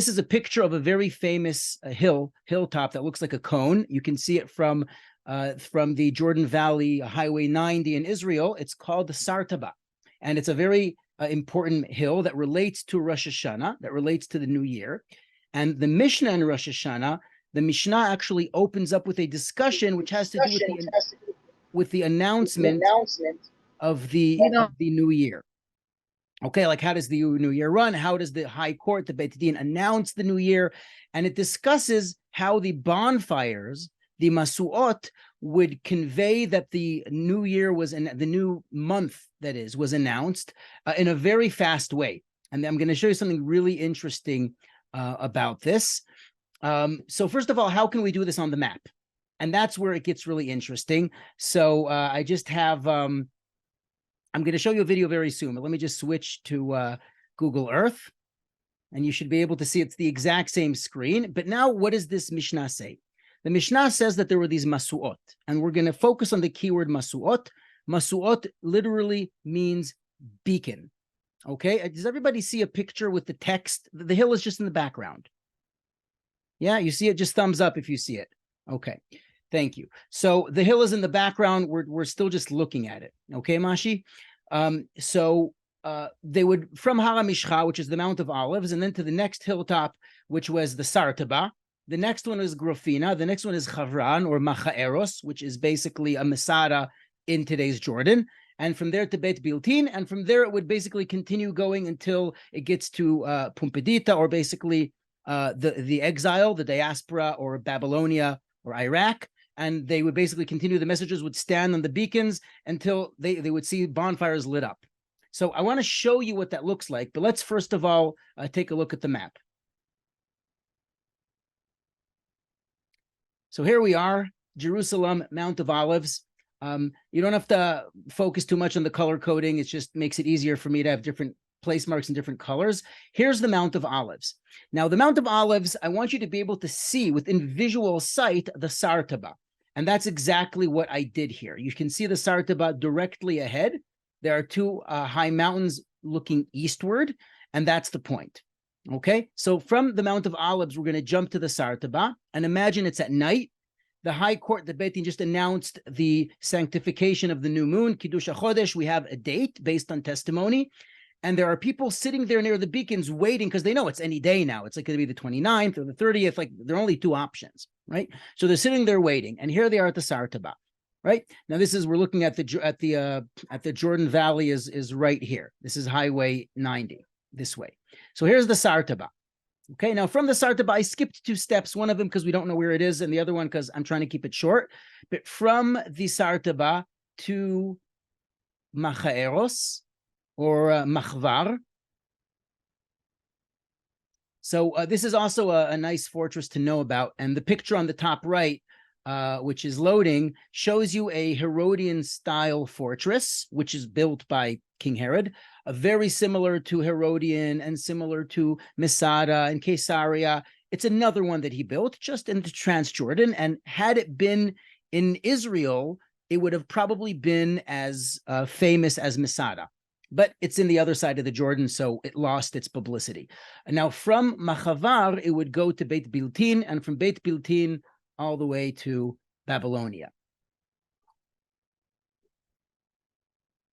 This is a picture of a very famous hilltop that looks like a cone. You can see it from the Jordan Valley, Highway 90 in Israel. It's called the Sartaba, and it's a very important hill that relates to Rosh Hashanah, that relates to the New Year. And the Mishnah in Rosh Hashanah, the Mishnah actually opens up with a discussion which has to do with the announcement of the New Year. Okay, like how does the New Year run? How does the High Court, the Beit Din, announce the New Year? And it discusses how the bonfires, the masuot, would convey that the New Year was in the new month, that is, was announced in a very fast way. And I'm going to show you something really interesting about this. So first of all, how can we do this on the map? And that's where it gets really interesting. So I just have, I'm going to show you a video very soon, but let me just switch to Google Earth. And you should be able to see it's the exact same screen. But now what does this Mishnah say? The Mishnah says that there were these masuot, and we're going to focus on the keyword masuot. Masuot literally means beacon. Okay, does everybody see a picture with the text? The hill is just in the background. Yeah, you see it? Just thumbs up if you see it. Okay, thank you. So the hill is in the background. We're still just looking at it. Okay, Mashi? They would, from Haramishcha, which is the Mount of Olives, and then to the next hilltop, which was the Sartaba. The next one is Grofina. The next one is Chavran, or Machaeros, which is basically a Masada in today's Jordan. And from there to Beit Biltin, and from there it would basically continue going until it gets to Pumbedita, or basically the exile, the diaspora, or Babylonia, or Iraq. And they would basically continue, the messengers would stand on the beacons until they would see bonfires lit up. So I want to show you what that looks like, but let's first of all take a look at the map. So here we are, Jerusalem, Mount of Olives. You don't have to focus too much on the color coding. It just makes it easier for me to have different place marks in different colors. Here's the Mount of Olives. Now, the Mount of Olives, I want you to be able to see within visual sight the Sartaba. And that's exactly what I did here. You can see the Sartaba directly ahead. There are two high mountains looking eastward, and that's the point. Okay, so from the Mount of Olives, we're going to jump to the Sartaba, and imagine it's at night. The High Court, the Beit Din, just announced the sanctification of the new moon, Kiddush HaChodesh. We have a date based on testimony, and there are people sitting there near the beacons waiting because they know it's any day now. It's like going to be the 29th or the 30th. Like there are only two options, right? So they're sitting there waiting, and here they are at the Sartaba, right? Now this is, we're looking at the Jordan Valley is right here. This is Highway 90 this way. So here's the Sartaba. Okay, now from the Sartaba, I skipped 2 steps, one of them because we don't know where it is, and the other one because I'm trying to keep it short. But from the Sartaba to Machaeros, or Machvar. So this is also a nice fortress to know about. And the picture on the top right, which is loading, shows you a Herodian-style fortress, which is built by King Herod, very similar to Herodian and similar to Masada and Caesarea. It's another one that he built just in the Transjordan. And had it been in Israel, it would have probably been as famous as Masada. But it's in the other side of the Jordan, so it lost its publicity. And now from Machavar, it would go to Beit Biltin, and from Beit Biltin all the way to Babylonia.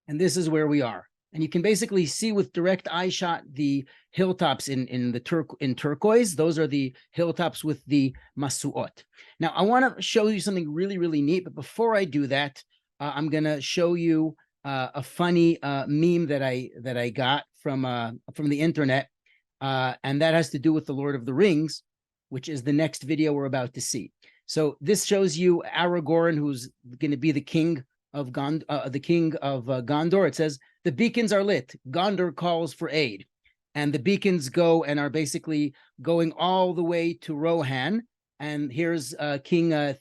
And this is where we are. And you can basically see with direct eye shot the hilltops in turquoise. Those are the hilltops with the masuot. Now, I want to show you something really, really neat. But before I do that, I'm going to show you a funny meme that I got from the internet, and that has to do with the Lord of the Rings, which is the next video we're about to see. So this shows you Aragorn, who's going to be the king of Gondor. It says the beacons are lit. Gondor calls for aid, and the beacons go and are basically going all the way to Rohan. And here's King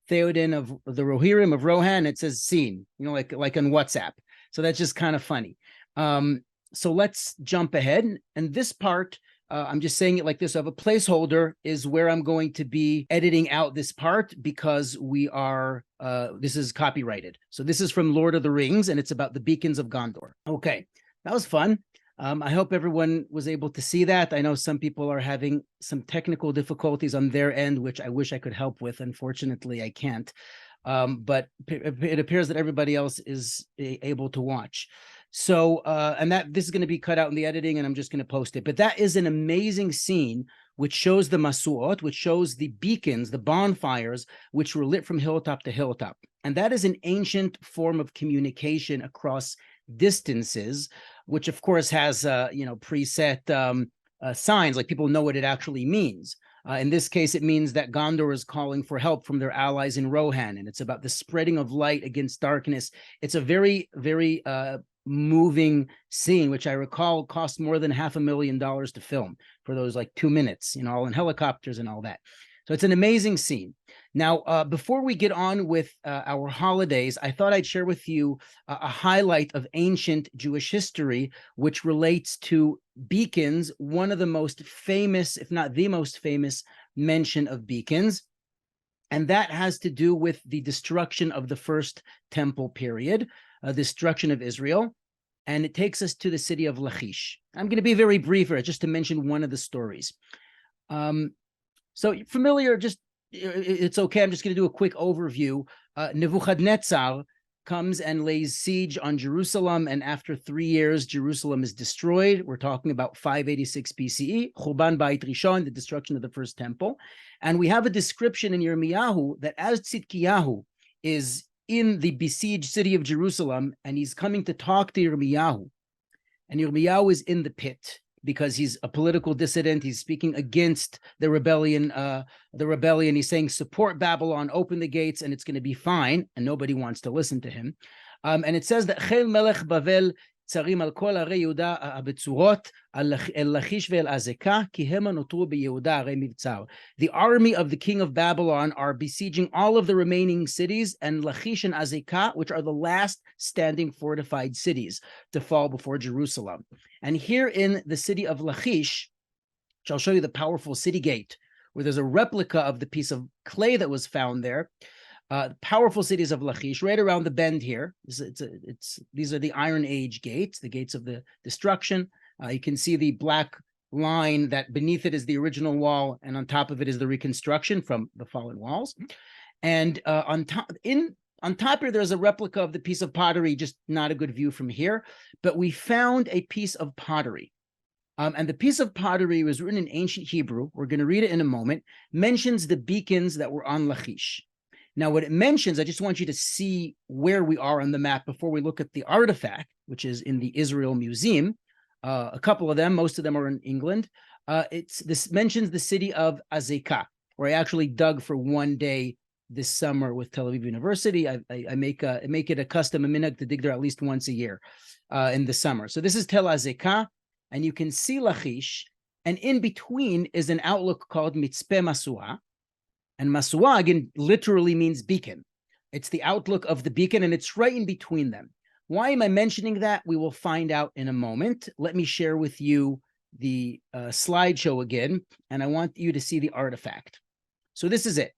Theoden of the Rohirrim of Rohan. It says seen, you know, like on WhatsApp. So that's just kind of funny. So let's jump ahead. And this part, I'm just saying it like this. I have a placeholder is where I'm going to be editing out this part because we are, this is copyrighted. So this is from Lord of the Rings, and it's about the beacons of Gondor. Okay, that was fun. I hope everyone was able to see that. I know some people are having some technical difficulties on their end, which I wish I could help with. Unfortunately, I can't. But it appears that everybody else is able to watch. So, and that this is going to be cut out in the editing, and I'm just going to post it. But that is an amazing scene, which shows the masuot, which shows the beacons, the bonfires, which were lit from hilltop to hilltop. And that is an ancient form of communication across distances, which of course has preset signs, like people know what it actually means. In this case, it means that Gondor is calling for help from their allies in Rohan, and it's about the spreading of light against darkness. It's a very, very moving scene, which I recall cost more than $500,000 to film for those like 2 minutes, all in helicopters and all that. So it's an amazing scene. Now, before we get on with our holidays, I thought I'd share with you a highlight of ancient Jewish history, which relates to beacons, one of the most famous, if not the most famous, mention of beacons. And that has to do with the destruction of the first temple period, destruction of Israel. And it takes us to the city of Lachish. I'm going to be very brief here, just to mention one of the stories. So familiar, it's okay. I'm just going to do a quick overview. Nebuchadnezzar comes and lays siege on Jerusalem, and after 3 years, Jerusalem is destroyed. We're talking about 586 BCE, Churban Beit Rishon, the destruction of the first temple. And we have a description in Yirmiyahu that as Tzidkiyahu is in the besieged city of Jerusalem, and he's coming to talk to Yirmiyahu, and Yirmiyahu is in the pit, because he's a political dissident. He's speaking against the rebellion. He's saying, support Babylon, open the gates, and it's going to be fine. And nobody wants to listen to him. And it says that Chel Melech Bavel tzarim al kol arei Yehuda abetsurot el Lachish ve'el Azekah ki hema notru beYehuda arei mivtzar. The army of the king of Babylon are besieging all of the remaining cities, and Lachish and Azekah, which are the last standing fortified cities to fall before Jerusalem. And here in the city of Lachish, which I'll show you the powerful city gate, where there's a replica of the piece of clay that was found there. Powerful cities of Lachish, right around the bend here. These are the Iron Age gates, the gates of the destruction. You can see the black line that beneath it is the original wall, and on top of it is the reconstruction from the fallen walls. And on top here, there's a replica of the piece of pottery, just not a good view from here. But we found a piece of pottery. And the piece of pottery was written in ancient Hebrew. We're going to read it in a moment. Mentions the beacons that were on Lachish. Now, what it mentions, I just want you to see where we are on the map before we look at the artifact, which is in the Israel Museum. A couple of them, most of them are in England. This mentions the city of Azekah, where I actually dug for 1 day this summer with Tel Aviv University. I make it a custom minhag to dig there at least once a year in the summer. So this is Tel Azekah, and you can see Lachish, and in between is an outlook called Mitzpeh Masuah. And Masuah, again, literally means beacon. It's the outlook of the beacon, and it's right in between them. Why am I mentioning that? We will find out in a moment. Let me share with you the slideshow again, and I want you to see the artifact. So this is it.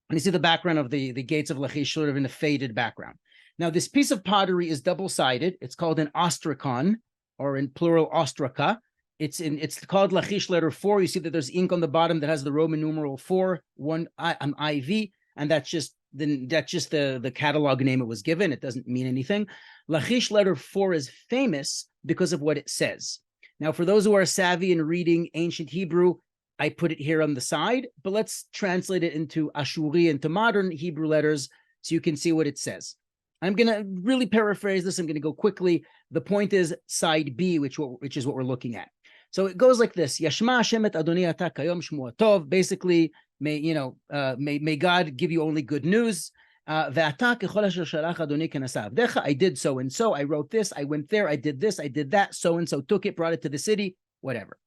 And you see the background of the gates of Lachish sort of in a faded background. Now, this piece of pottery is double-sided. It's called an ostrakon, or in plural, ostraka. It's called Lachish letter 4. You see that there's ink on the bottom that has the Roman numeral 4, one IV, and that's just the catalog name it was given. It doesn't mean anything. Lachish letter 4 is famous because of what it says. Now, for those who are savvy in reading ancient Hebrew, I put it here on the side, but let's translate it into Ashuri, into modern Hebrew letters, so you can see what it says. I'm going to really paraphrase this. I'm going to go quickly. The point is side B, which is what we're looking at. So it goes like this: Yashma Hashem et Adoni ata kayom shmuah tov. Basically, may God give you only good news. Ve'ata kechol asher shalach Adoni kenasa avdecha. I did so and so. I wrote this. I went there. I did this. I did that. So and so took it, brought it to the city. Whatever.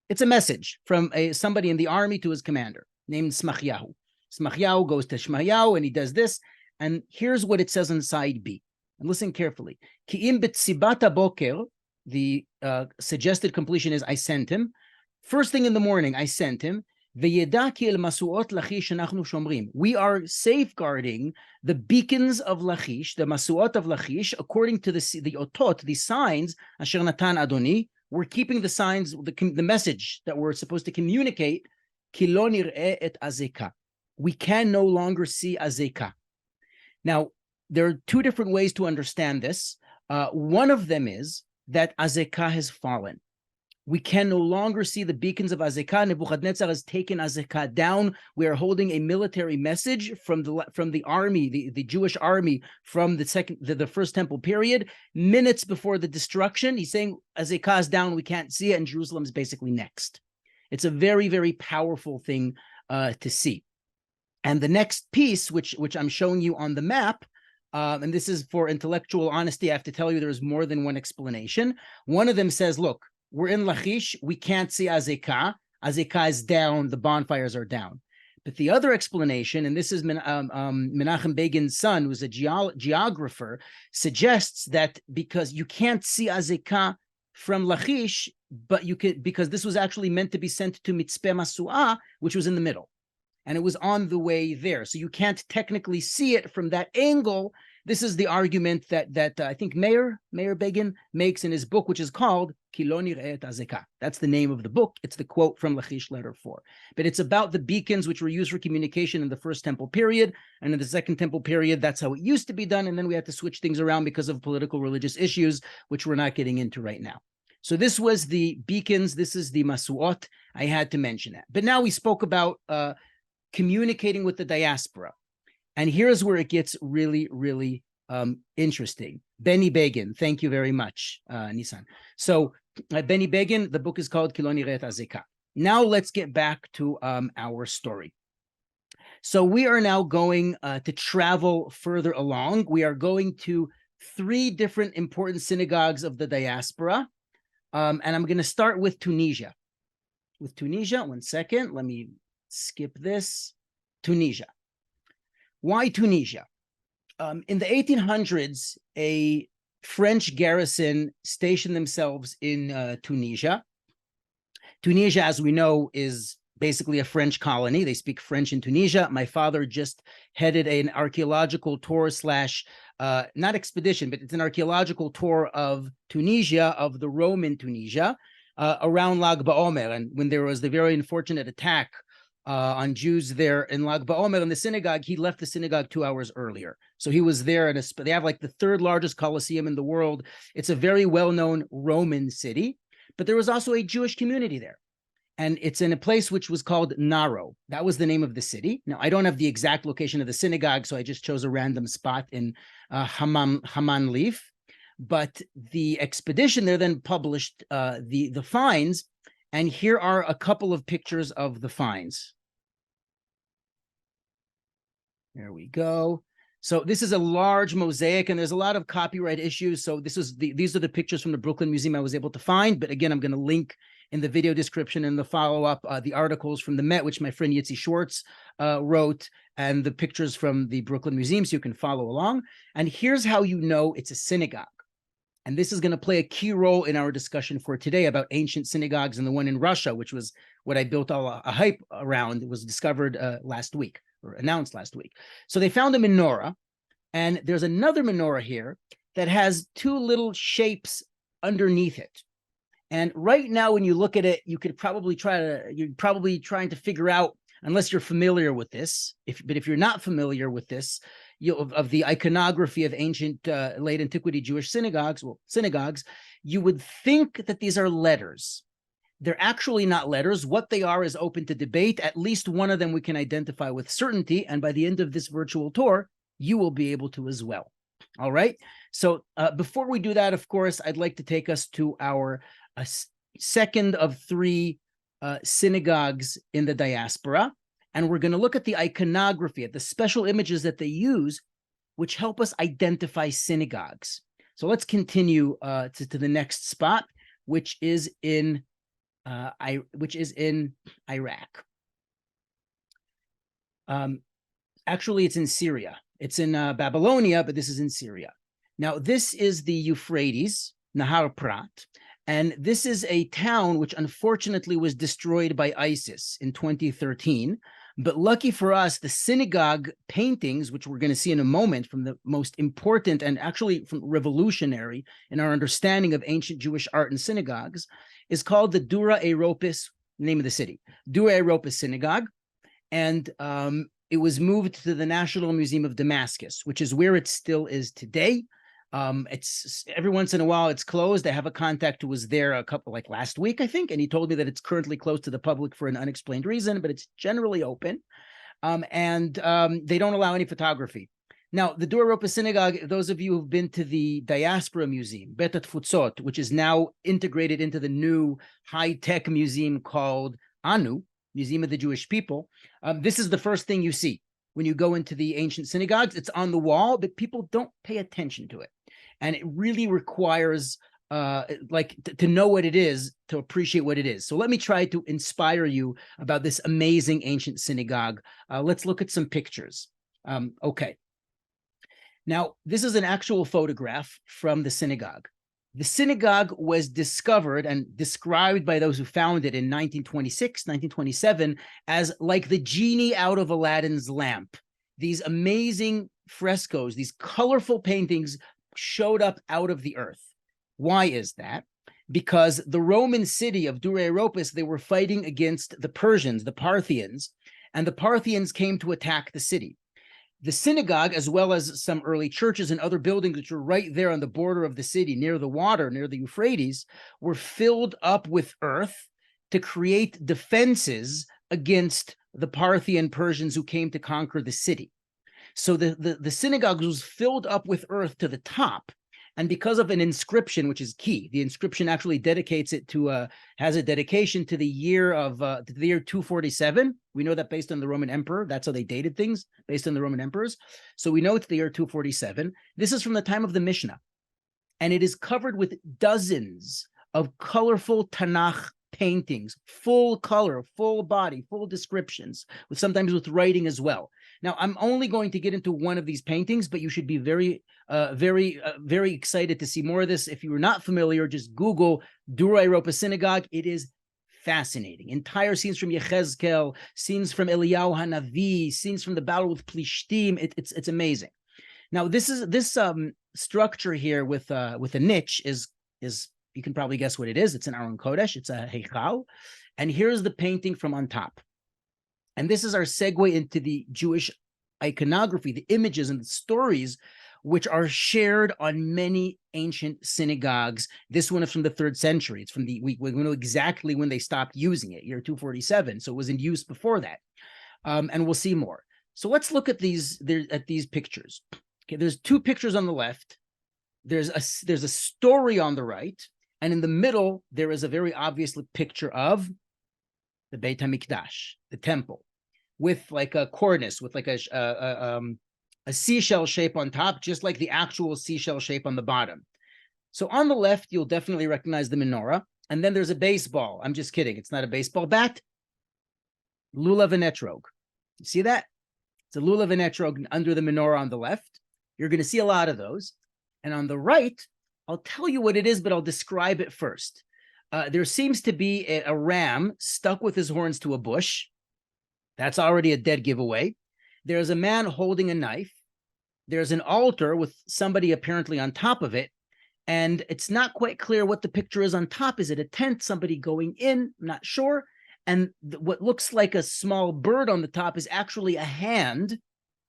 It's a message from somebody in the army to his commander named Smachyahu. Smachyahu goes to Shmayahu and he does this. And here's what it says on side B. And listen carefully. Ki im betzibata boker. The suggested completion is I sent him. First thing in the morning, I sent him. We are safeguarding the beacons of Lachish, the masuot of Lachish, according to the otot, the signs, Asher Natan Adoni, we're keeping the signs, the message that we're supposed to communicate. Ki lo nir'eh et azekah. We can no longer see azekah. Now, there are two different ways to understand this. One of them is that azekah has fallen. We can no longer see the beacons of azekah. Nebuchadnezzar has taken azekah down. We are holding a military message from the army, the Jewish army from the first temple period. Minutes before the destruction, he's saying azekah is down. We can't see it, and Jerusalem is basically next. It's a very, very powerful thing to see. And the next piece, which I'm showing you on the map, and this is for intellectual honesty, I have to tell you there's more than one explanation. One of them says, look, we're in Lachish, we can't see Azekah. Azekah is down, the bonfires are down. But the other explanation, and this is Menachem Begin's son, who's a geographer, suggests that because you can't see Azekah from Lachish, but you could, because this was actually meant to be sent to Mitzpeh Masu'ah, which was in the middle. And it was on the way there. So you can't technically see it from that angle. This is the argument that I think Meir Begin makes in his book, which is called Ki lo nir'eh et azekah. That's the name of the book. It's the quote from Lachish letter 4. But it's about the beacons which were used for communication in the first temple period. And in the second temple period, that's how it used to be done. And then we had to switch things around because of political religious issues, which we're not getting into right now. So this was the beacons. This is the masuot. I had to mention that. But now we spoke about communicating with the diaspora. And here's where it gets really, really interesting. Benny Begin, thank you very much, Nisan. So Benny Begin, the book is called Ki lo nir'eh et azekah. Now let's get back to our story. So we are now going to travel further along. We are going to 3 different important synagogues of the diaspora. And I'm going to start with Tunisia. With Tunisia, one second, let me skip this. Tunisia. Why Tunisia? In the 1800s, a French garrison stationed themselves in Tunisia. Tunisia, as we know, is basically a French colony. They speak French in Tunisia. My father just headed an archaeological tour slash, not expedition, but it's an archaeological tour of Tunisia, of the Roman Tunisia, around Lag BaOmer. And when there was the very unfortunate attack on Jews there in Lag BaOmer in the synagogue, he left the synagogue 2 hours earlier. So he was there, and they have like the 3rd largest Colosseum in the world. It's a very well-known Roman city, but there was also a Jewish community there. And it's in a place which was called Naro. That was the name of the city. Now, I don't have the exact location of the synagogue, so I just chose a random spot in Hammam Lif. But the expedition there then published the finds, and here are a couple of pictures of the finds. There we go. So this is a large mosaic, and there's a lot of copyright issues. So these are the pictures from the Brooklyn Museum I was able to find. But again, I'm going to link in the video description and the follow-up the articles from the Met, which my friend Yitzi Schwartz wrote, and the pictures from the Brooklyn Museum, so you can follow along. And here's how you know it's a synagogue. And this is going to play a key role in our discussion for today about ancient synagogues, and the one in Russia, which was what I built all a hype around. It was discovered last week, or announced last week. So they found a menorah, and there's another menorah here that has 2 little shapes underneath it. And right now, when you look at it, you're probably trying to figure out, unless you're familiar with this, but if you're not familiar with this, of the iconography of ancient late antiquity Jewish synagogues, you would think that these are letters. They're actually not letters. What they are is open to debate. At least one of them we can identify with certainty. And by the end of this virtual tour, you will be able to as well. All right. So before we do that, of course, I'd like to take us to our second of 3 synagogues in the diaspora. And we're going to look at the iconography, at the special images that they use, which help us identify synagogues. So let's continue to the next spot, which is in Iraq. Actually, it's in Syria. It's in Babylonia, but this is in Syria. Now, this is the Euphrates, Nahar Prat, and this is a town which unfortunately was destroyed by ISIS in 2013. But lucky for us, the synagogue paintings, which we're going to see in a moment, from the most important and actually from revolutionary in our understanding of ancient Jewish art and synagogues, is called the Dura Europos, name of the city, Dura Europos Synagogue. And it was moved to the National Museum of Damascus, which is where it still is today. It's every once in a while it's closed. I have a contact who was there a couple, like last week, I think, and he told me that it's currently closed to the public for an unexplained reason, but it's generally open. They don't allow any photography. Now, the Dura Europos Synagogue, those of you who've been to the Diaspora Museum, Bet Atfutzot, which is now integrated into the new high-tech museum called ANU, Museum of the Jewish People, this is the first thing you see when you go into the ancient synagogues. It's on the wall, but people don't pay attention to it. And it really requires to know what it is, to appreciate what it is. So let me try to inspire you about this amazing ancient synagogue. Let's look at some pictures. Okay. Now, this is an actual photograph from the synagogue. The synagogue was discovered and described by those who found it in 1926, 1927, as like the genie out of Aladdin's lamp. These amazing frescoes, these colorful paintings showed up out of the earth. Why is that? Because the Roman city of Dura Europos, they were fighting against the Persians, the Parthians, and the Parthians came to attack the city. The synagogue, as well as some early churches and other buildings which were right there on the border of the city, near the water, near the Euphrates, were filled up with earth to create defenses against the Parthian Persians who came to conquer the city. So the synagogue was filled up with earth to the top. And because of an inscription, which is key, the inscription actually dedicates it to, has a dedication to the year 247. We know that based on the Roman emperor, that's how they dated things, based on the Roman emperors. So we know it's the year 247. This is from the time of the Mishnah. And it is covered with dozens of colorful Tanakh paintings, full color, full body, full descriptions, sometimes with writing as well. Now, I'm only going to get into one of these paintings, but you should be very excited to see more of this. If you are not familiar, just Google Dura Europos Synagogue. It is fascinating. Entire scenes from Yechezkel, scenes from Eliyahu Hanavi, scenes from the battle with Plishtim. It's amazing. Now, this structure here with a niche is you can probably guess what it is. It's an Aron Kodesh. It's a Heichal. And here's the painting from on top. And this is our segue into the Jewish iconography, the images and the stories which are shared on many ancient synagogues. This one is from the 3rd century. It's from we know exactly when they stopped using it, year 247. So it was in use before that. And we'll see more. So let's look at these pictures. Okay, there's 2 pictures on the left. There's a story on the right. And in the middle, there is a very obvious picture of the Beit HaMikdash, the temple, with like a cornice, with like a seashell shape on top, just like the actual seashell shape on the bottom. So on the left, you'll definitely recognize the menorah. And then there's a baseball. I'm just kidding. It's not a baseball bat. Lulav and etrog. You see that? It's a lulav and etrog under the menorah on the left. You're going to see a lot of those. And on the right, I'll tell you what it is, but I'll describe it first. There seems to be a ram stuck with his horns to a bush. That's already a dead giveaway. There's a man holding a knife. There's an altar with somebody apparently on top of it. And it's not quite clear what the picture is on top. Is it a tent, somebody going in? I'm not sure. And what looks like a small bird on the top is actually a hand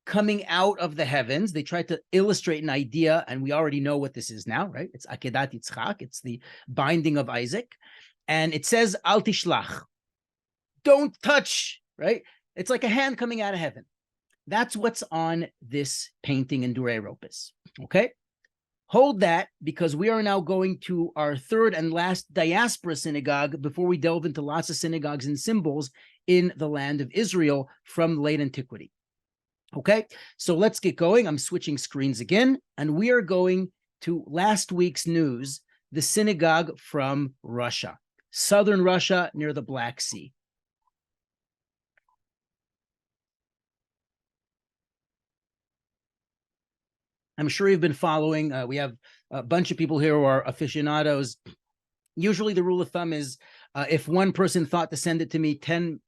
coming out of the heavens. They tried to illustrate an idea, and we already know what this is now, right? It's Akedat Yitzchak. It's the binding of Isaac. And it says, Al Tishlach. Don't touch, right? It's like a hand coming out of heaven. That's what's on this painting in Dura Europos, okay? Hold that, because we are now going to our 3rd and last diaspora synagogue before we delve into lots of synagogues and symbols in the land of Israel from late antiquity. Okay, so let's get going. I'm switching screens again, and we are going to last week's news, the synagogue from Russia, southern Russia near the Black Sea. I'm sure you've been following. We have a bunch of people here who are aficionados. Usually the rule of thumb is if one person thought to send it to me, 10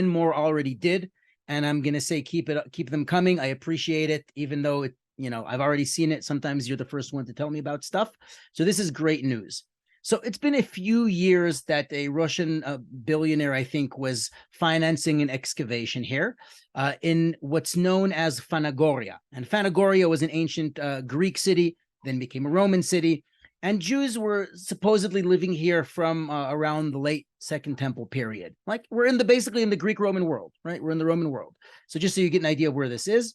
more already did. and I'm going to say keep them coming. I appreciate it, even though I've already seen it. Sometimes you're the first one to tell me about stuff. So this is great news. So it's been a few years that a Russian billionaire, I think, was financing an excavation here in what's known as Phanagoria. And Phanagoria was an ancient Greek city, then became a Roman city. And Jews were supposedly living here from around the late Second Temple period. Like we're basically in the Greek-Roman world, right? We're in the Roman world. So just so you get an idea of where this is,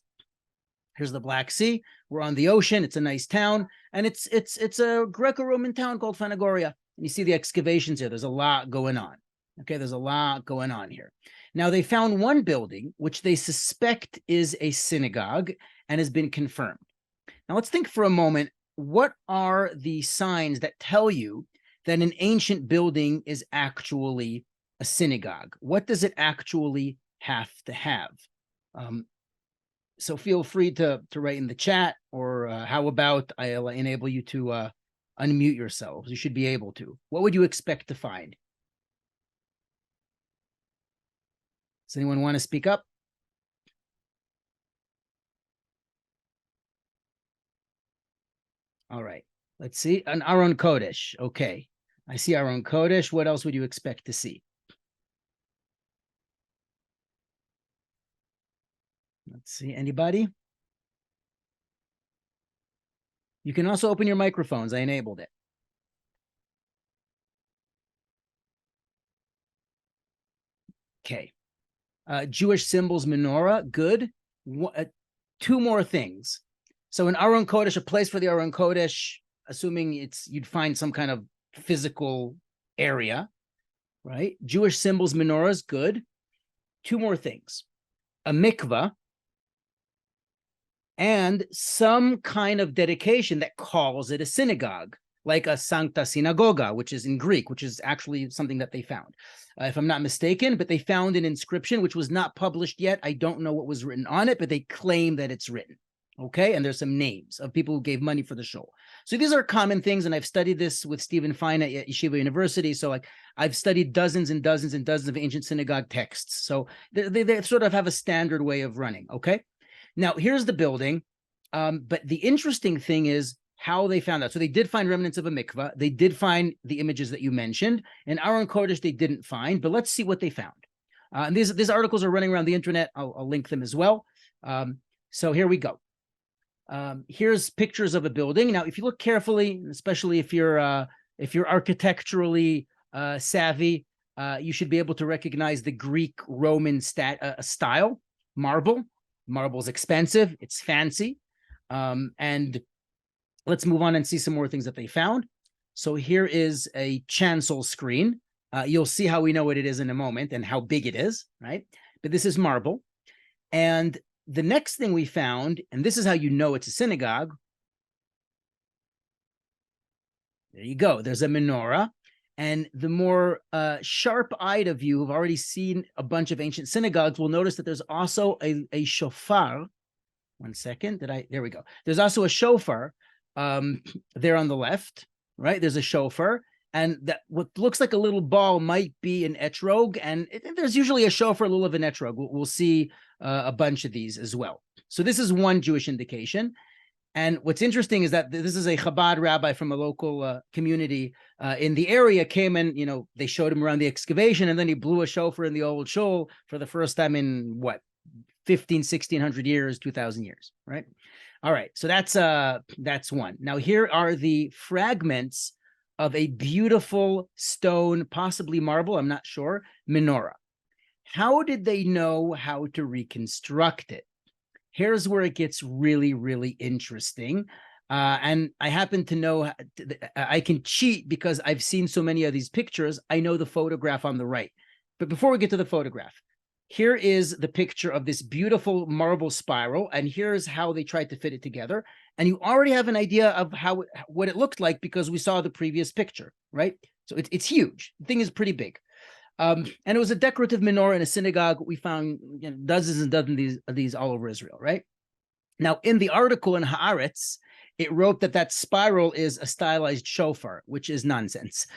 here's the Black Sea. We're on the ocean. It's a nice town, and it's a Greco-Roman town called Phanagoria. And you see the excavations here. There's a lot going on. Okay, there's a lot going on here. Now they found one building which they suspect is a synagogue and has been confirmed. Now let's think for a moment. What are the signs that tell you that an ancient building is actually a synagogue? What does it actually have to have? So feel free to write in the chat, or how about I'll enable you to unmute yourselves. You should be able to. What would you expect to find? Does anyone want to speak up? All right, let's see. An Aron Kodesh. Okay, I see Aron Kodesh. What else would you expect to see? Let's see. Anybody? You can also open your microphones. I enabled it. Okay. Jewish symbols, menorah. Good. Two more things. So an Aron Kodesh, a place for the Aron Kodesh, assuming you'd find some kind of physical area, right? Jewish symbols, menorahs, good. Two more things. A mikvah and some kind of dedication that calls it a synagogue, like a Sancta Synagoga, which is in Greek, which is actually something that they found, if I'm not mistaken. But they found an inscription which was not published yet. I don't know what was written on it, but they claim that it's written. Okay, and there's some names of people who gave money for the show. So these are common things, and I've studied this with Stephen Fine at Yeshiva University. So I've studied dozens and dozens and dozens of ancient synagogue texts. So they sort of have a standard way of running. Okay, now here's the building, but the interesting thing is how they found out. So they did find remnants of a mikvah. They did find the images that you mentioned. And Aron Kodesh they didn't find, but let's see what they found. And these articles are running around the internet. I'll link them as well. So here we go. Here's pictures of a building. Now, if you look carefully, especially if you're architecturally savvy, you should be able to recognize the Greek-Roman style. Marble's expensive. It's fancy. And let's move on and see some more things that they found. So here is a chancel screen. You'll see how we know what it is in a moment and how big it is, right? But this is marble. And the next thing we found, and this is how you know it's a synagogue. There you go. There's a menorah. And the more sharp-eyed of you who've already seen a bunch of ancient synagogues will notice that there's also a shofar. One second. There we go. There's also a shofar there on the left, right? There's a shofar. And that what looks like a little ball might be an etrog. And there's usually a shofar, a little of an etrog. We'll see a bunch of these as well. So this is one Jewish indication. And what's interesting is that this is a Chabad rabbi from a local community in the area came and, they showed him around the excavation, and then he blew a shofar in the old shul for the first time in 1600 years, 2000 years, right? All right. So that's one. Now here are the fragments of a beautiful stone, possibly marble, I'm not sure, menorah. How did they know how to reconstruct it? Here's where it gets really, really interesting. And I happen to know, I can cheat because I've seen so many of these pictures. I know the photograph on the right. But before we get to the photograph, here is the picture of this beautiful marble spiral, and here's how they tried to fit it together. And you already have an idea of what it looked like because we saw the previous picture, right? So it's huge. The thing is pretty big. And it was a decorative menorah in a synagogue. We found dozens and dozens of these all over Israel, right? Now, in the article in Haaretz, it wrote that spiral is a stylized shofar, which is nonsense.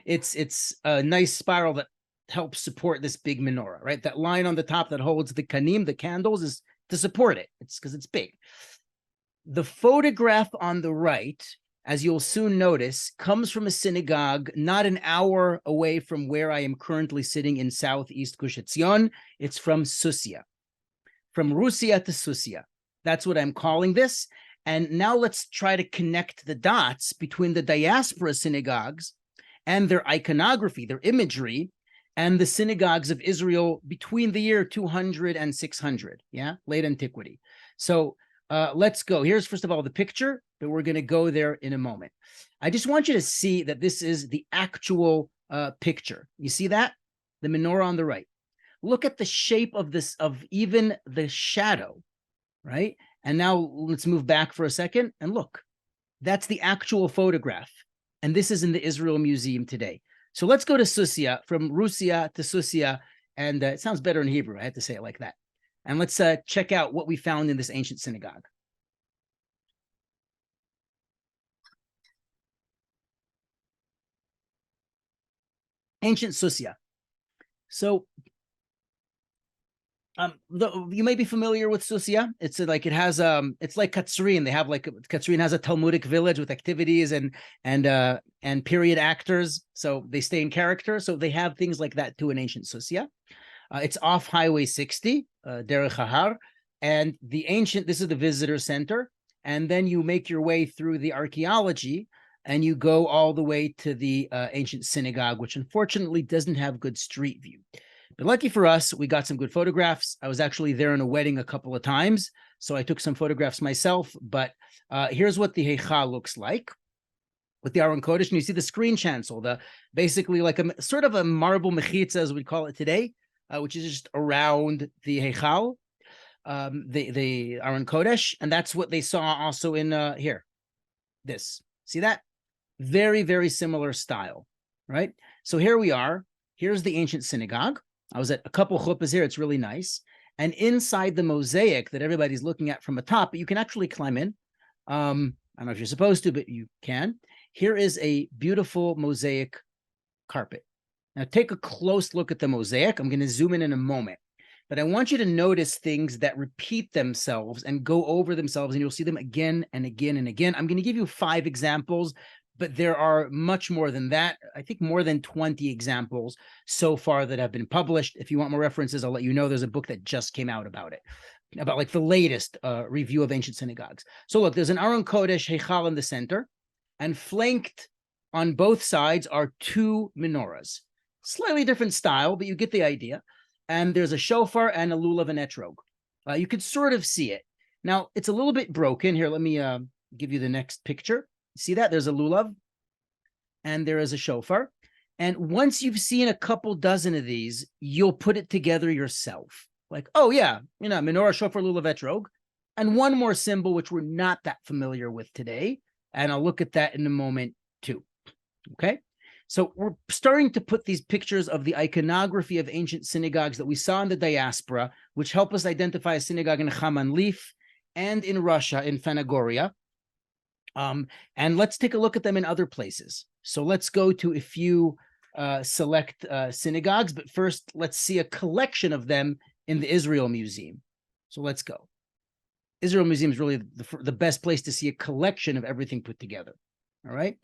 It's a nice spiral that helps support this big menorah, right? That line on the top that holds the kanim, the candles, is to support it. It's because it's big. The photograph on the right, as you'll soon notice, comes from a synagogue not an hour away from where I am currently sitting in southeast Gush Etzion. It's from Susiya, from Russia to Susiya. That's what I'm calling this. And now let's try to connect the dots between the diaspora synagogues and their iconography, their imagery, and the synagogues of Israel between the year 200 and 600, late antiquity. So let's go. Here's, first of all, the picture, but we're going to go there in a moment. I just want you to see that this is the actual picture. You see that? The menorah on the right. Look at the shape of this, of even the shadow, right? And now let's move back for a second and look. That's the actual photograph. And this is in the Israel Museum today. So let's go to Susiya, from Russia to Susiya. And it sounds better in Hebrew. I had to say it like that. And let's check out what we found in this ancient synagogue. Ancient Susiya. So you may be familiar with Susiya. It's like, it has it's like Katsrin. They have like, Katsrin has a Talmudic village with activities and period actors. So they stay in character. So they have things like that too in ancient Susiya. It's off Highway 60, Derech Hahar, and this is the visitor center. And then you make your way through the archaeology and you go all the way to the ancient synagogue, which unfortunately doesn't have good street view. But lucky for us, we got some good photographs. I was actually there in a wedding a couple of times, so I took some photographs myself. But here's what the Heichal looks like with the Aron Kodesh. And you see the screen chancel, basically like a sort of a marble mechitza, as we call it today, which is just around the Heichal, the Aron Kodesh. And that's what they saw also in here. This. See that? Very, very similar style, right? So here we are. Here's the ancient synagogue. I was at a couple chuppahs here. It's really nice. And inside the mosaic that everybody's looking at from the top, but you can actually climb in. I don't know if you're supposed to, but you can. Here is a beautiful mosaic carpet. Now take a close look at the mosaic. I'm going to zoom in a moment. But I want you to notice things that repeat themselves and go over themselves, and you'll see them again and again and again. I'm going to give you 5 examples, but there are much more than that. I think more than 20 examples so far that have been published. If you want more references, I'll let you know. There's a book that just came out about it, about like the latest review of ancient synagogues. So look, there's an Aron Kodesh Heichal in the center, and flanked on both sides are 2 menorahs. Slightly different style, but you get the idea. And there's a shofar and a lulav and etrog. You could sort of see it. Now, it's a little bit broken. Here, let me give you the next picture. See that? There's a lulav and there is a shofar. And once you've seen a couple dozen of these, you'll put it together yourself. Like, oh yeah, menorah, shofar, lulav, etrog. And one more symbol, which we're not that familiar with today. And I'll look at that in a moment too. Okay. So we're starting to put these pictures of the iconography of ancient synagogues that we saw in the diaspora, which help us identify a synagogue in Hammam Lif and in Russia, in Phanagoria. And let's take a look at them in other places. So let's go to a few select synagogues, but first let's see a collection of them in the Israel Museum. So let's go. Israel Museum is really the best place to see a collection of everything put together. All right.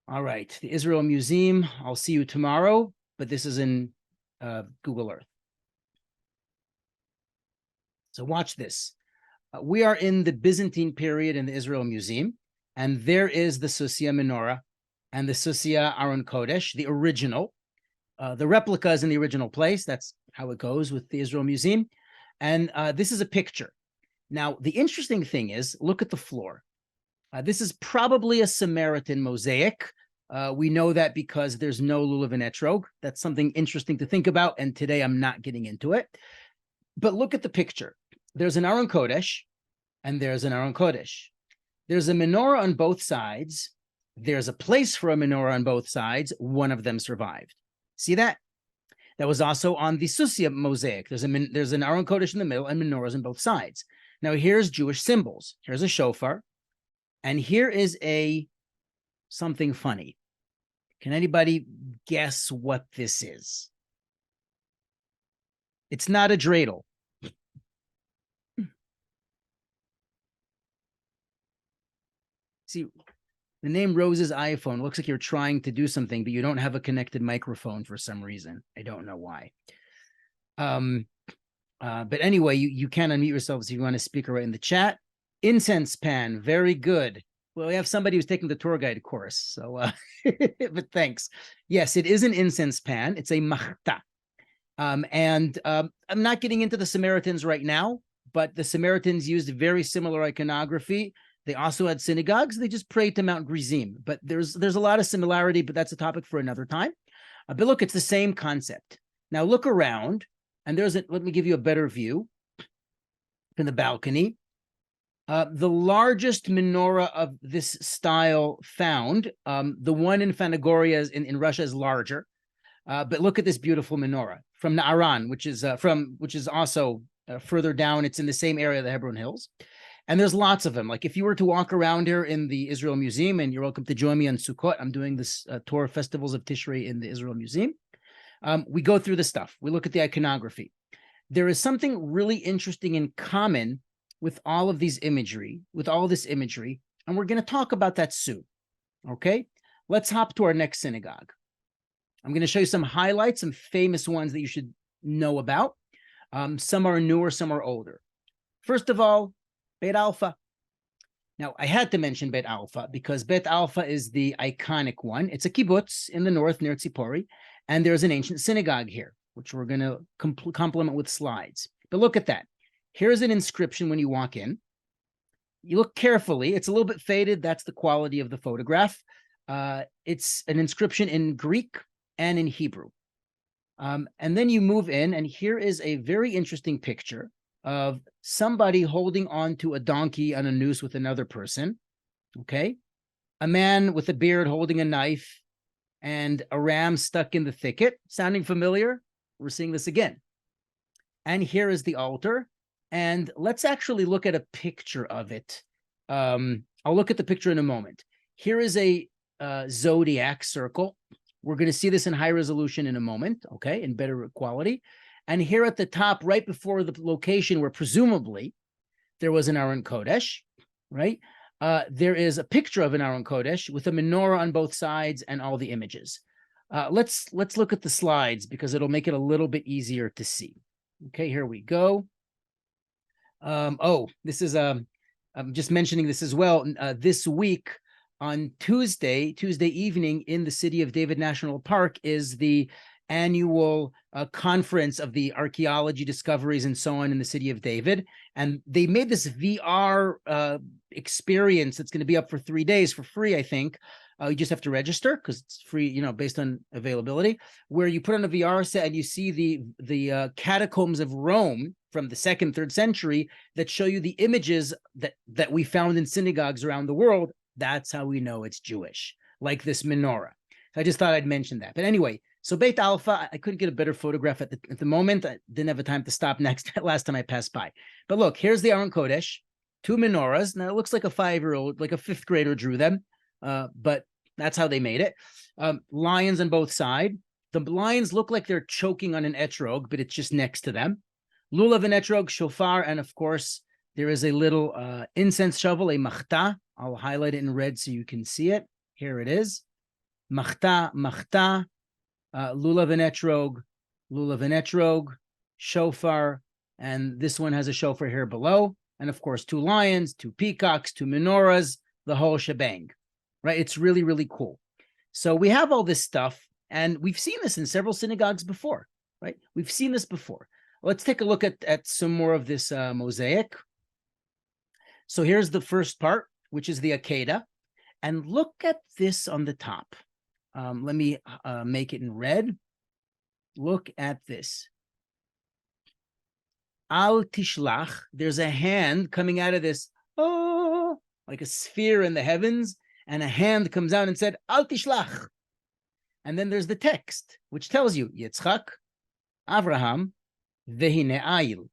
All right, the Israel Museum. I'll see you tomorrow, but this is in Google Earth. So watch this. We are in the Byzantine period in the Israel Museum, and there is the Susiya menorah and the Susiya Aron Kodesh, the original. The replica is in the original place. That's how it goes with the Israel Museum. And this is a picture. Now, the interesting thing is, look at the floor. This is probably a Samaritan mosaic. We know that because there's no lulav and etrog. That's something interesting to think about, and today I'm not getting into it. But look at the picture. There's an Aron Kodesh, and there's an Aron Kodesh. There's a menorah on both sides. There's a place for a menorah on both sides. One of them survived. See that? That was also on the Susiya mosaic. There's an Aron Kodesh in the middle and menorahs on both sides. Now here's Jewish symbols. Here's a shofar. And here is something funny. Can anybody guess what this is? It's not a dreidel. See, the name Rose's iPhone looks like you're trying to do something, but you don't have a connected microphone for some reason. I don't know why. But anyway, you can unmute yourselves if you want to speak right in the chat. Incense pan, very good. Well, we have somebody who's taking the tour guide course, so but thanks. Yes, it is an incense pan. It's a machta. I'm not getting into the Samaritans right now, but the Samaritans used very similar iconography. They also had synagogues. They just prayed to Mount Gerizim, but there's a lot of similarity, but that's a topic for another time. But look, it's the same concept. Now look around, and let me give you a better view from the balcony. The largest menorah of this style found, the one in Phanagoria in Russia is larger, but look at this beautiful menorah from Na'aran, which is also further down. It's in the same area of the Hebron Hills. And there's lots of them. Like if you were to walk around here in the Israel Museum, and you're welcome to join me on Sukkot, I'm doing this tour of festivals of Tishrei in the Israel Museum. We go through the stuff. We look at the iconography. There is something really interesting in common with all of this imagery, and we're going to talk about that soon. Okay, let's hop to our next synagogue. I'm going to show you some highlights, some famous ones that you should know about. Some are newer, some are older. First of all, Beit Alpha. Now, I had to mention Beit Alpha because Beit Alpha is the iconic one. It's a kibbutz in the north near Tzipori, and there's an ancient synagogue here, which we're going to complement with slides. But look at that. Here's an inscription when you walk in. You look carefully. It's a little bit faded. That's the quality of the photograph. It's an inscription in Greek and in Hebrew. And then you move in, and here is a very interesting picture of somebody holding on to a donkey on a noose with another person, okay? A man with a beard holding a knife and a ram stuck in the thicket. Sounding familiar? We're seeing this again. And here is the altar. And let's actually look at a picture of it. I'll look at the picture in a moment. Here is a zodiac circle. We're going to see this in high resolution in a moment, okay, in better quality. And here at the top, right before the location where presumably there was an Aron Kodesh, right? There is a picture of an Aron Kodesh with a menorah on both sides and all the images. Let's look at the slides because it'll make it a little bit easier to see. Okay, here we go. This is I'm just mentioning this as well. This week on Tuesday evening in the City of David National Park is the annual conference of the archaeology discoveries and so on in the City of David. And they made this VR experience that's going to be up for 3 days for free, I think. You just have to register because it's free, based on availability, where you put on a VR set and you see the catacombs of Rome from the 2nd, 3rd century that show you the images that we found in synagogues around the world. That's how we know it's Jewish, like this menorah. So I just thought I'd mention that. But anyway, so Beit Alpha, I couldn't get a better photograph at the moment. I didn't have a time to stop last time I passed by. But look, here's the Aron Kodesh, 2 menorahs. Now it looks like a 5-year-old, like a 5th grader drew them, but that's how they made it. Lions on both sides. The lions look like they're choking on an etrog, but it's just next to them. Lulav and etrog, shofar, and of course, there is a little incense shovel, a machta. I'll highlight it in red so you can see it. Here it is. Machta, machta, lulav and etrog, shofar, and this one has a shofar here below. And of course, 2 lions, 2 peacocks, 2 menorahs, the whole shebang, right? It's really, really cool. So we have all this stuff, and we've seen this in several synagogues before, right? We've seen this before. Let's take a look at some more of this mosaic. So here's the first part, which is the Akedah. And look at this on the top. Let me make it in red. Look at this. Al tishlach. There's a hand coming out of this, like a sphere in the heavens, and a hand comes out and said, Al tishlach. And then there's the text, which tells you, Yitzchak, Avraham, vehine ayil.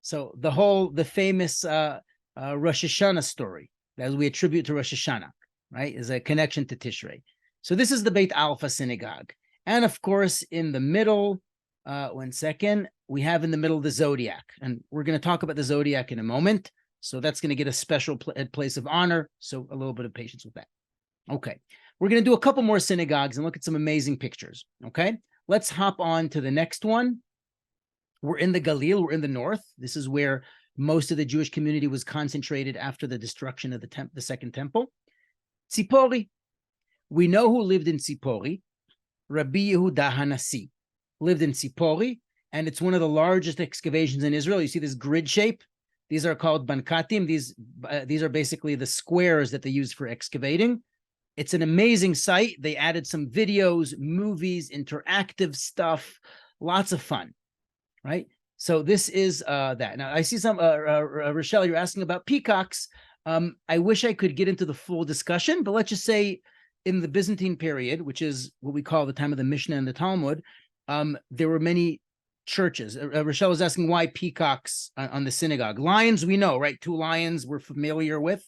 So the famous Rosh Hashanah story that we attribute to Rosh Hashanah, right, is a connection to Tishrei. So this is the Beit Alpha synagogue. And of course, in the middle, one second, we have in the middle the zodiac. And we're going to talk about the zodiac in a moment. So that's going to get a special place of honor. So a little bit of patience with that. Okay. We're going to do a couple more synagogues and look at some amazing pictures. Okay. Let's hop on to the next one. We're in the Galil. We're in the north. This is where most of the Jewish community was concentrated after the destruction of the second temple. Tzipori. We know who lived in Tzipori. Rabbi Yehuda Hanasi lived in Tzipori, and it's one of the largest excavations in Israel. You see this grid shape? These are called bankatim. These are basically the squares that they use for excavating. It's an amazing site. They added some videos, movies, interactive stuff, lots of fun, right? So this is that. Now, I see some, Rochelle, you're asking about peacocks. I wish I could get into the full discussion, but let's just say in the Byzantine period, which is what we call the time of the Mishnah and the Talmud, there were many churches. Rochelle was asking why peacocks on the synagogue. Lions, we know, right? 2 lions we're familiar with.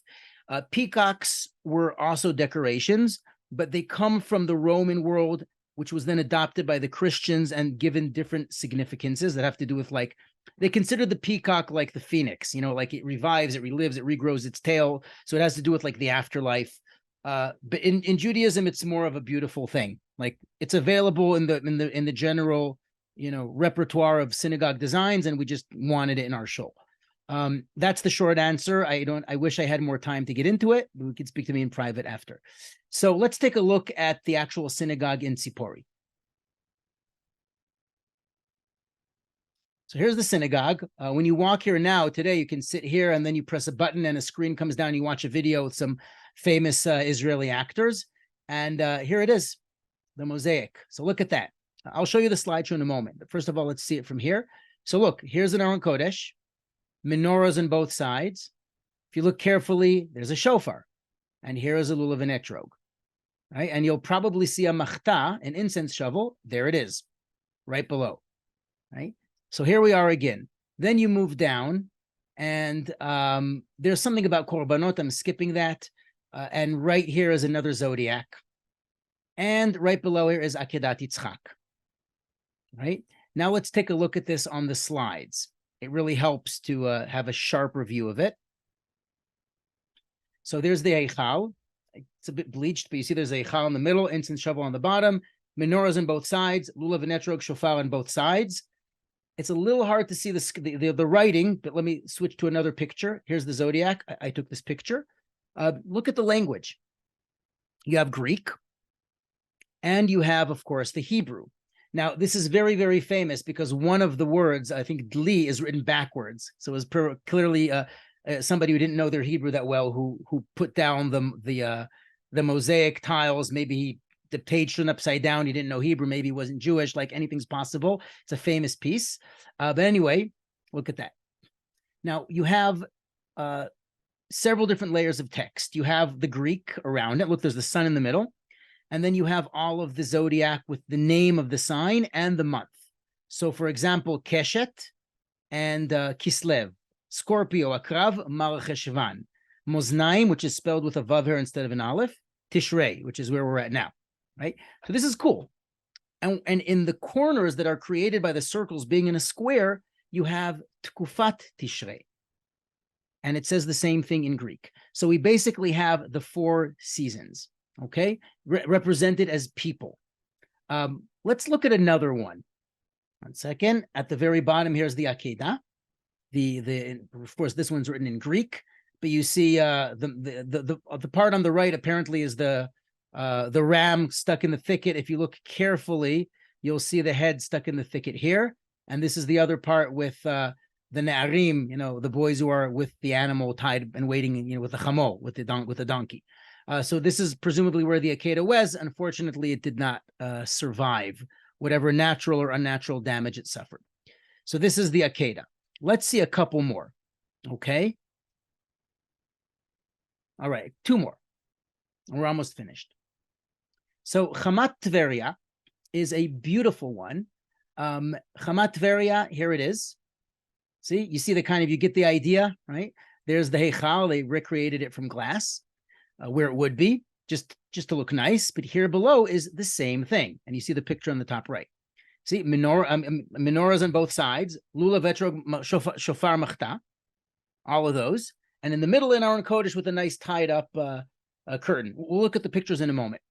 Peacocks were also decorations, but they come from the Roman world, which was then adopted by the Christians and given different significances that have to do with, like, they consider the peacock like the phoenix, like it revives, it relives, it regrows its tail. So it has to do with like the afterlife. But in Judaism, it's more of a beautiful thing. Like it's available in the general, repertoire of synagogue designs, and we just wanted it in our show. That's the short answer. I wish I had more time to get into it. We could speak to me in private after. So let's take a look at the actual synagogue in Tzipori. So here's the synagogue. When you walk here now, today, you can sit here and then you press a button and a screen comes down. You watch a video with some famous Israeli actors. And here it is, the mosaic. So look at that. I'll show you the slideshow in a moment. But first of all, let's see it from here. So look, here's an Aron Kodesh, menorahs on both sides. If you look carefully, there's a shofar. And here is a lulav and etrog. Right? And you'll probably see a machta, an incense shovel. There it is, right below. Right? So here we are again. Then you move down, and there's something about korbanot. I'm skipping that. And right here is another zodiac. And right below here is Akedat Yitzchak. Right? Now let's take a look at this on the slides. It really helps to have a sharper view of it. So there's the Eichal. It's a bit bleached, but you see there's a Eichal in the middle, incense shovel on the bottom, menorahs on both sides, lulav and etrog, shofar on both sides. It's a little hard to see the writing, but let me switch to another picture. Here's the zodiac. I took this picture. Look at the language. You have Greek, and you have, of course, the Hebrew. Now, this is very, very famous because one of the words, I think Dli, is written backwards. So it was clearly somebody who didn't know their Hebrew that well who put down the mosaic tiles. Maybe the page turned upside down. He didn't know Hebrew. Maybe he wasn't Jewish. Like anything's possible. It's a famous piece. But anyway, look at that. Now, you have several different layers of text. You have the Greek around it. Look, there's the sun in the middle. And then you have all of the zodiac with the name of the sign and the month. So, for example, Keshet and Kislev, Scorpio, Akrav, Mar Cheshvan, Moznaim, which is spelled with a vav here instead of an aleph, Tishrei, which is where we're at now, right? So this is cool. And in the corners that are created by the circles being in a square, you have Tkufat Tishrei. And it says the same thing in Greek. So we basically have the 4 seasons. Okay, represented as people. Let's look at another one. 1 second. At the very bottom, here's the Akedah. Of course, this one's written in Greek, but you see the part on the right apparently is the ram stuck in the thicket. If you look carefully, you'll see the head stuck in the thicket here, and this is the other part with the Na'arim, the boys who are with the animal tied and waiting, with the chamo, with the donkey. So this is presumably where the Akedah was. Unfortunately, it did not survive whatever natural or unnatural damage it suffered. So this is the Akedah. Let's see a couple more. Okay. All right, 2 more. We're almost finished. So Hammath Tveria is a beautiful one. Hammath Tveria, here it is. See, you see you get the idea, right? There's the Heichal. They recreated it from glass. Where it would be, just to look nice. But here below is the same thing. And you see the picture on the top right. See, menorahs on both sides, lulav, etrog, shofar, machta, all of those. And in the middle, in Aron Kodesh with a nice tied up curtain. We'll look at the pictures in a moment.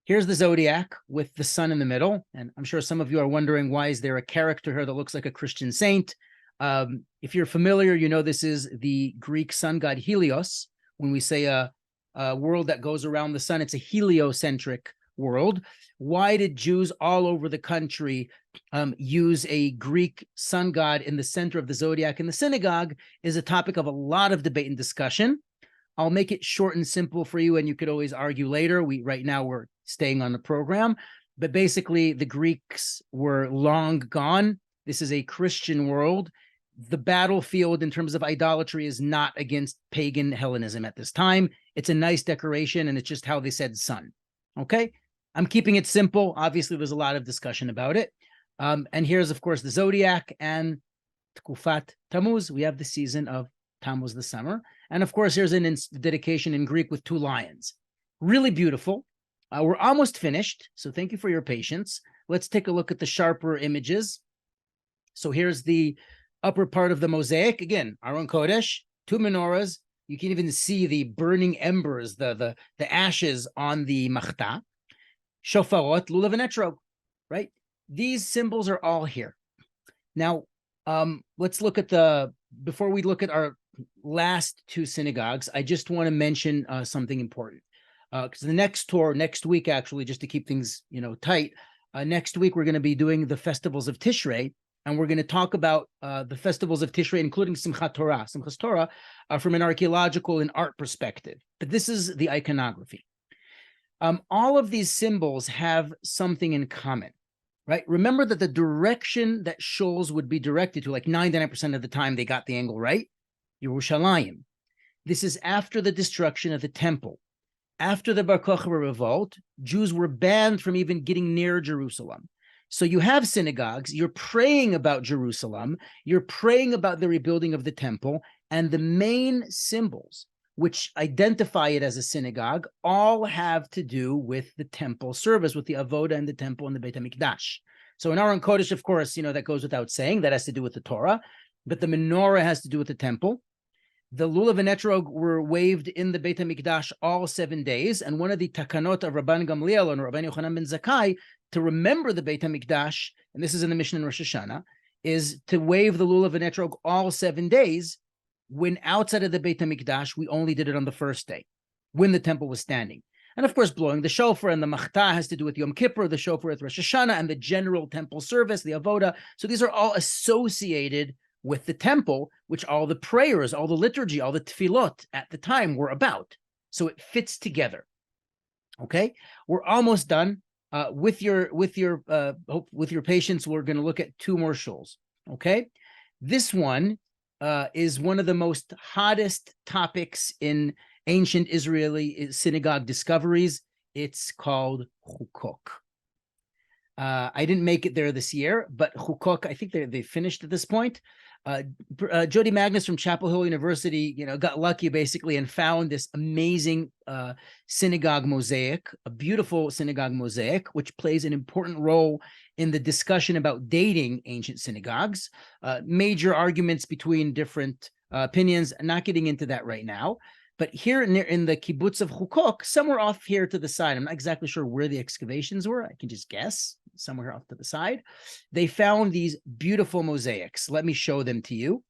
Here's the zodiac with the sun in the middle. And I'm sure some of you are wondering, why is there a character here that looks like a Christian saint? If you're familiar, you know this is the Greek sun god Helios. When we say a world that goes around the sun, it's a heliocentric world. Why did Jews all over the country use a Greek sun god in the center of the zodiac in the synagogue is a topic of a lot of debate and discussion. I'll make it short and simple for you, and you could always argue later. Right now we're staying on the program, but basically the Greeks were long gone. This is a Christian world. The battlefield in terms of idolatry is not against pagan Hellenism at this time. It's a nice decoration, and it's just how they said sun. Okay, I'm keeping it simple. Obviously, there's a lot of discussion about it. And here's, of course, the zodiac and Tkufat Tammuz. We have the season of Tammuz, the summer. And of course, here's a dedication in Greek with two lions. Really beautiful. We're almost finished, so thank you for your patience. Let's take a look at the sharper images. So here's the upper part of the mosaic. Again, Aron Kodesh, two menorahs. You can even see the burning embers, the ashes on the machta. Shofarot, lulav, and etrog, right? These symbols are all here. Now, let's look at before we look at our last two synagogues, I just want to mention something important. Because the next tour, next week, actually, just to keep things, tight, next week, we're going to be doing the festivals of Tishrei, and we're going to talk about the festivals of Tishrei, including Simchat Torah, from an archaeological and art perspective. But this is the iconography. All of these symbols have something in common, right? Remember that the direction that shoals would be directed to, like 99% of the time, they got the angle right. Yerushalayim. This is after the destruction of the temple. After the Bar Kokhba revolt, Jews were banned from even getting near Jerusalem. So you have synagogues, you're praying about Jerusalem, you're praying about the rebuilding of the temple, and the main symbols which identify it as a synagogue all have to do with the temple service, with the avoda and the temple and the Beit HaMikdash. So in Aron Kodesh, of course, that goes without saying, that has to do with the Torah, but the menorah has to do with the temple. The lulav and etrog were waved in the Beit HaMikdash all 7 days, and one of the takanot of Rabban Gamliel and Rabbi Yochanan ben Zakkai to remember the Beit HaMikdash, and this is in the Mishnah in Rosh Hashanah, is to wave the lulav and etrog all 7 days, when outside of the Beit HaMikdash, we only did it on the first day, when the temple was standing. And of course, blowing the shofar and the machta has to do with Yom Kippur, the shofar with Rosh Hashanah, and the general temple service, the avoda. So these are all associated with the temple, which all the prayers, all the liturgy, all the tefillot at the time were about. So it fits together. Okay, we're almost done. With your patience, we're going to look at two more shuls. Okay, this one is one of the most hottest topics in ancient Israeli synagogue discoveries. It's called Huqoq. I didn't make it there this year, but Huqoq, I think they finished at this point. Jody Magnus from Chapel Hill University, got lucky basically and found this amazing synagogue mosaic, a beautiful synagogue mosaic, which plays an important role in the discussion about dating ancient synagogues. Major arguments between different opinions, not getting into that right now. But here in the kibbutz of Huqoq, somewhere off here to the side, I'm not exactly sure where the excavations were. I can just guess, somewhere off to the side. They found these beautiful mosaics. Let me show them to you.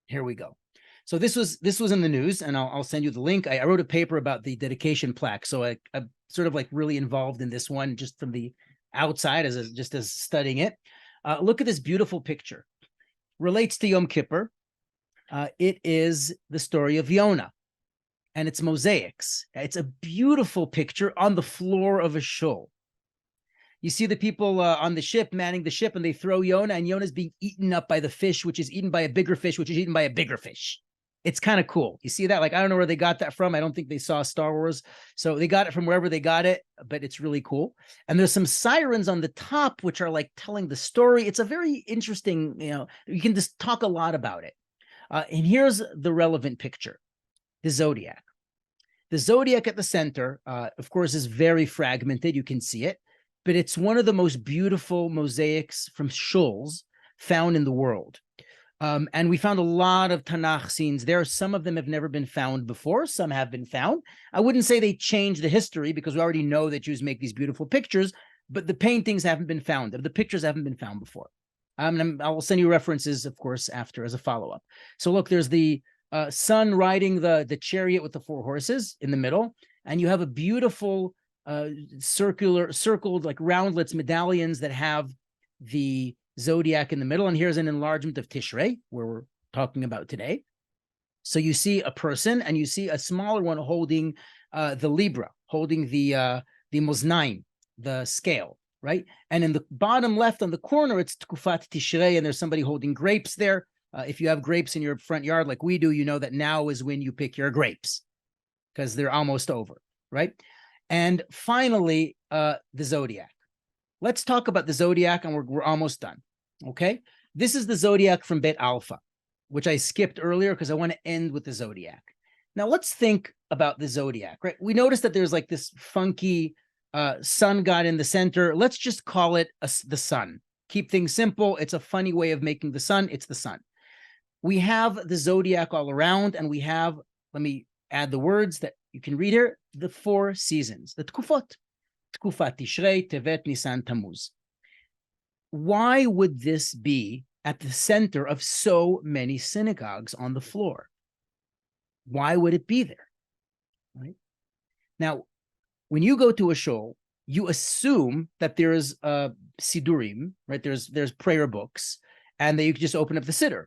Here we go. So this was in the news, and I'll send you the link. I wrote a paper about the dedication plaque, so I'm sort of like really involved in this one just from the outside as studying it. Look at this beautiful picture. Relates to Yom Kippur. It is the story of Yona, and it's mosaics. It's a beautiful picture on the floor of a shul. You see the people on the ship, manning the ship, and they throw Yona, and Yona's being eaten up by the fish, which is eaten by a bigger fish, which is eaten by a bigger fish. It's kind of cool. You see that? Like, I don't know where they got that from. I don't think they saw Star Wars. So they got it from wherever they got it, but it's really cool. And there's some sirens on the top, which are like telling the story. It's a very interesting, you can just talk a lot about it. And here's the relevant picture. the zodiac. The zodiac at the center, of course, is very fragmented. You can see it, but it's one of the most beautiful mosaics from shuls found in the world. And we found a lot of Tanakh scenes there. Some of them have never been found before. Some have been found. I wouldn't say they changed the history because we already know that Jews make these beautiful pictures, but the paintings haven't been found. The pictures haven't been found before. I will send you references, of course, after as a follow-up. So look, there's the son riding the chariot with the 4 horses in the middle, and you have a beautiful circled like roundlets medallions that have the zodiac in the middle, and here's an enlargement of Tishrei, where we're talking about today. So you see a person, and you see a smaller one holding the libra, holding the moznaim, the scale, right? And in the bottom left on the corner, it's Tkufat Tishrei, and there's somebody holding grapes there. If you have grapes in your front yard like we do, you know that now is when you pick your grapes because they're almost over, right? And finally, the zodiac. Let's talk about the zodiac, and we're almost done, okay? This is the zodiac from Beit Alpha, which I skipped earlier because I want to end with the zodiac. Now, let's think about the zodiac, right? We noticed that there's like this funky sun god in the center. Let's just call it the sun. Keep things simple. It's a funny way of making the sun. It's the sun. We have the zodiac all around, and we have, let me add the words that you can read here, the 4 seasons, the tkufot. Tkufat Tishrei, Tevet, Nisan, Tammuz. Why would this be at the center of so many synagogues on the floor? Why would it be there? Right? Now, when you go to a shul, you assume that there is sidurim, right? There's prayer books, and that you can just open up the siddur.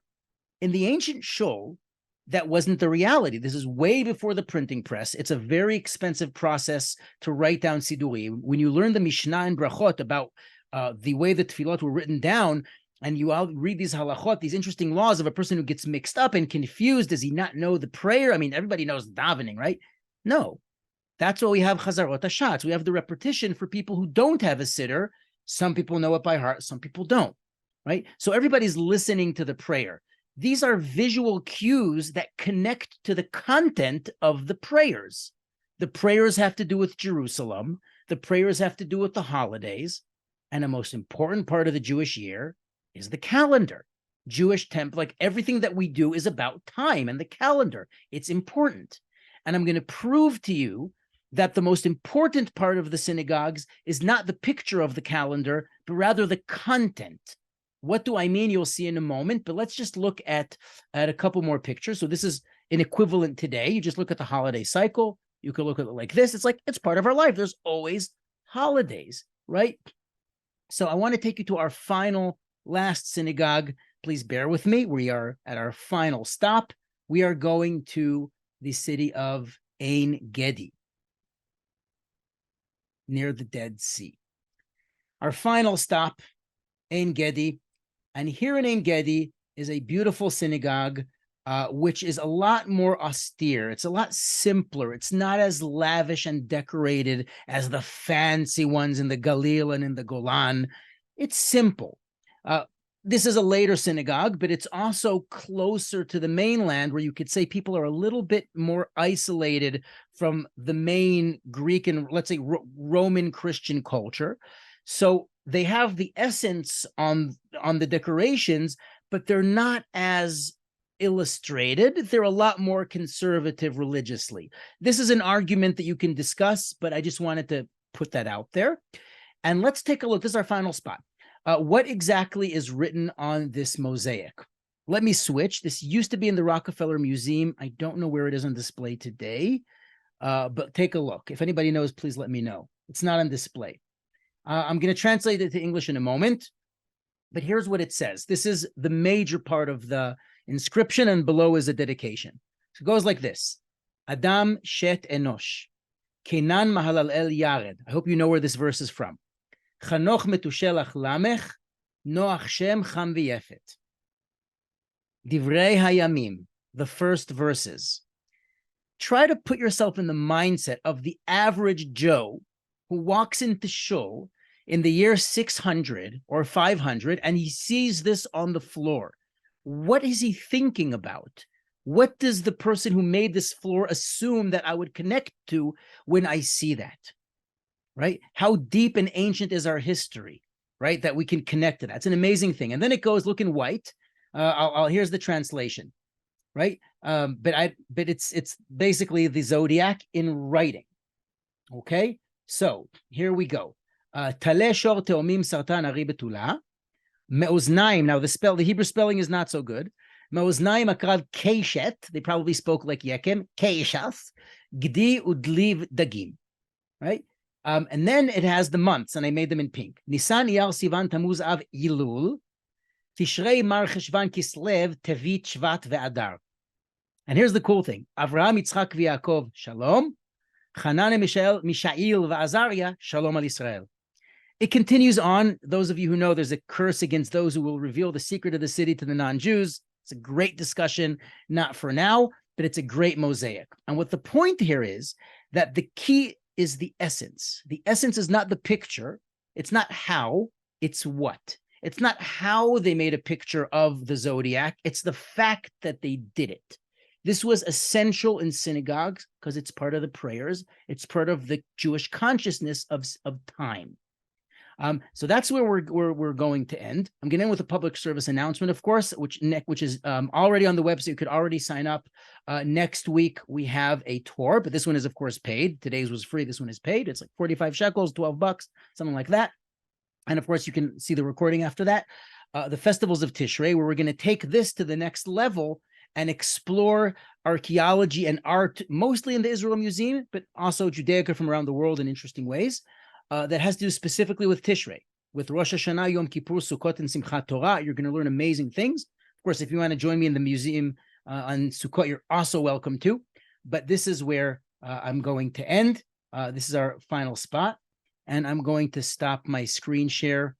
In the ancient shul, that wasn't the reality. This is way before the printing press. It's a very expensive process to write down sidurim. When you learn the Mishnah and Brachot about the way the tefillot were written down, and you all read these halachot, these interesting laws of a person who gets mixed up and confused, does he not know the prayer? I mean, everybody knows davening, right? No. That's why we have chazarot hashatz. We have the repetition for people who don't have a siddur. Some people know it by heart, some people don't, right? So everybody's listening to the prayer. These are visual cues that connect to the content of the prayers. The prayers have to do with Jerusalem. The prayers have to do with the holidays. And the most important part of the Jewish year is the calendar. Jewish temple, like everything that we do is about time and the calendar. It's important. And I'm going to prove to you that the most important part of the synagogues is not the picture of the calendar, but rather the content. What do I mean? You'll see in a moment, but let's just look at a couple more pictures. So this is an equivalent today. You just look at the holiday cycle. You can look at it like this. It's like, it's part of our life. There's always holidays, right? So I want to take you to our last synagogue. Please bear with me. We are at our final stop. We are going to the city of Ein Gedi, near the Dead Sea. Our final stop, Ein Gedi. And here in Ein Gedi is a beautiful synagogue, which is a lot more austere. It's a lot simpler. It's not as lavish and decorated as the fancy ones in the Galil and in the Golan. It's simple. This is a later synagogue, but it's also closer to the mainland, where you could say people are a little bit more isolated from the main Greek and, let's say, Roman Christian culture. So they have the essence on the decorations, but they're not as illustrated. They're a lot more conservative religiously. This is an argument that you can discuss, but I just wanted to put that out there. And let's take a look. This is our final spot. What exactly is written on this mosaic? Let me switch. This used to be in the Rockefeller Museum. I don't know where it is on display today, but take a look. If anybody knows, please let me know. It's not on display. I'm going to translate it to English in a moment, but here's what it says. This is the major part of the inscription, and below is a dedication. So it goes like this. Adam Shet Enosh, Kenan Mahalal El Yared. I hope you know where this verse is from. Chanoch Metushelach Lamech, Noach Shem Cham V'Yefet. Divrei Hayamim, the first verses. Try to put yourself in the mindset of the average Joe who walks into shul in the year 600 or 500, and he sees this on the floor. What is he thinking about? What does the person who made this floor assume that I would connect to when I see that? Right? How deep and ancient is our history, right? That we can connect to that. It's an amazing thing. And then it goes, look in white. Here's the translation, right? But it's basically the zodiac in writing. Okay, so here we go. Tale shor teomim sartan ari betula. Me'oznaim. Now the Hebrew spelling is not so good. Me'oznaim akral keshet. They probably spoke like Yekem. Keishas. Gedi udliv dagim. Right? And then it has the months, and I made them in pink. Nisan, Iyar, Sivan, Tammuz, Av, Elul. Tishrei, Mar, Cheshvan, Kislev, Tevit, Shvat, ve'Adar. And here's the cool thing. Avraham, Yitzchak, v'Yaakov, Shalom. Hanan, Mishael, v'Azariah, Shalom al Israel. It continues on. Those of you who know there's a curse against those who will reveal the secret of the city to the non-Jews. It's a great discussion, not for now, but it's a great mosaic. And what the point here is that the key is the essence. The essence is not the picture. It's not how, it's what. It's not how they made a picture of the zodiac. It's the fact that they did it. This was essential in synagogues because it's part of the prayers. It's part of the Jewish consciousness of time. So that's where we're going to end. I'm going to end with a public service announcement, of course, which is already on the website. You could already sign up. Next week, we have a tour, but this one is, of course, paid. Today's was free. This one is paid. It's like 45 shekels, $12, something like that. And of course, you can see the recording after that. The festivals of Tishrei, where we're going to take this to the next level and explore archaeology and art, mostly in the Israel Museum, but also Judaica from around the world in interesting ways. That has to do specifically with Tishrei, with Rosh Hashanah, Yom Kippur, Sukkot, and Simchat Torah. You're going to learn amazing things. Of course, if you want to join me in the museum on Sukkot, you're also welcome to. But this is where I'm going to end. This is our final spot. And I'm going to stop my screen share